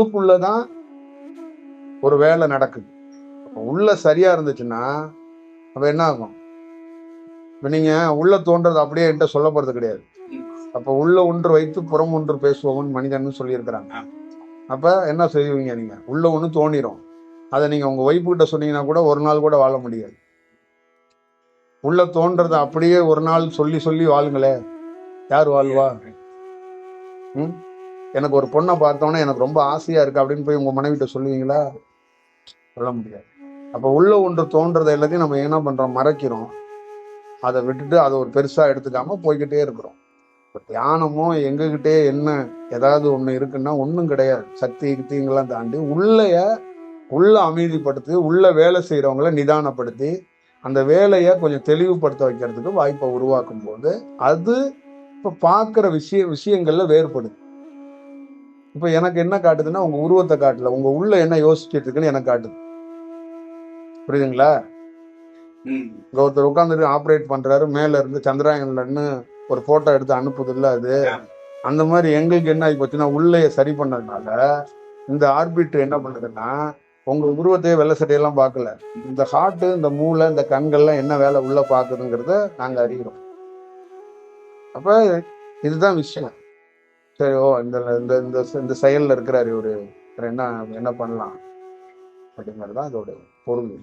உள்ளுக்குள்ளதான் ஒரு வேலை நடக்குது. உள்ள சரியா இருந்துச்சுன்னா அப்ப என்ன ஆகும்? இப்ப நீங்க உள்ள தோன்றது அப்படியே என்கிட்ட சொல்ல போறது கிடையாது. அப்ப உள்ள ஒன்று வைத்து புறம் ஒன்று பேசுவோம் மனிதன் சொல்லியிருக்கிறாங்க. அப்ப என்ன செய்வீங்க? நீங்க உள்ள ஒண்ணு தோணிரும். அதை நீங்க உங்க ஒய்ஃபு கிட்ட சொன்னீங்கன்னா கூட ஒரு நாள் கூட வாழ முடியாது. உள்ள தோன்றதை அப்படியே ஒரு நாள் சொல்லி சொல்லி வாழுங்களே, யார் வாழ்வா? எனக்கு ஒரு பொண்ணை பார்த்தோன்னே எனக்கு ரொம்ப ஆசையா இருக்கு அப்படின்னு போய் உங்க மனைவிட்ட சொல்லுவீங்களா? சொல்ல முடியாது. அப்ப உள்ள ஒன்று தோன்றதை எல்லாத்தையும் நம்ம என்ன பண்றோம்? மறைக்கிறோம். அதை விட்டுட்டு அதை ஒரு பெருசா எடுத்துக்காம போய்கிட்டே இருக்கிறோம். இப்போ தியானமோ எங்ககிட்டே என்ன ஏதாவது ஒண்ணு இருக்குன்னா ஒன்றும் கிடையாது. சக்தி யுக்திங்கெல்லாம் தாண்டி உள்ள அமைதிப்படுத்தி உள்ள வேலை செய்யறவங்களை நிதானப்படுத்தி அந்த வேலையை கொஞ்சம் தெளிவுபடுத்த வைக்கிறதுக்கு வாய்ப்பை உருவாக்கும் போது அது இப்ப பார்க்குற விஷயங்கள்ல வேறுபடுது. இப்ப எனக்கு என்ன காட்டுதுன்னா உங்க உருவத்தை காட்டல, உங்க உள்ள என்ன யோசிச்சுட்டு இருக்குன்னு எனக்கு காட்டுது. புரியுதுங்களா? ஒருத்தர் உட்காந்துட்டு ஆப்ரேட் பண்றாரு, மேல இருந்து சந்திராயன்லன்னு ஒரு போட்டோ எடுத்து அனுப்புது இல்ல அது. அந்த மாதிரி எங்களுக்கு என்ன ஆகி போச்சுன்னா உள்ளே சரி பண்ணதுனால இந்த ஆர்பிட் என்ன பண்ணுதுன்னா உங்க உருவத்தையே வெள்ளை சட்டையெல்லாம் பார்க்கல, இந்த ஹார்ட், இந்த மூளை, இந்த கண்கள்லாம் என்ன வேலை உள்ள பாக்குதுங்கிறத நாங்க அறிகிறோம். அப்ப இதுதான் விஷயம். சரி, ஓ இந்த இந்த இந்த செயல்ல இருக்கிறாரு இவரு, என்ன என்ன பண்ணலாம் அப்படிங்கிறதுதான் அதோட பொருள்.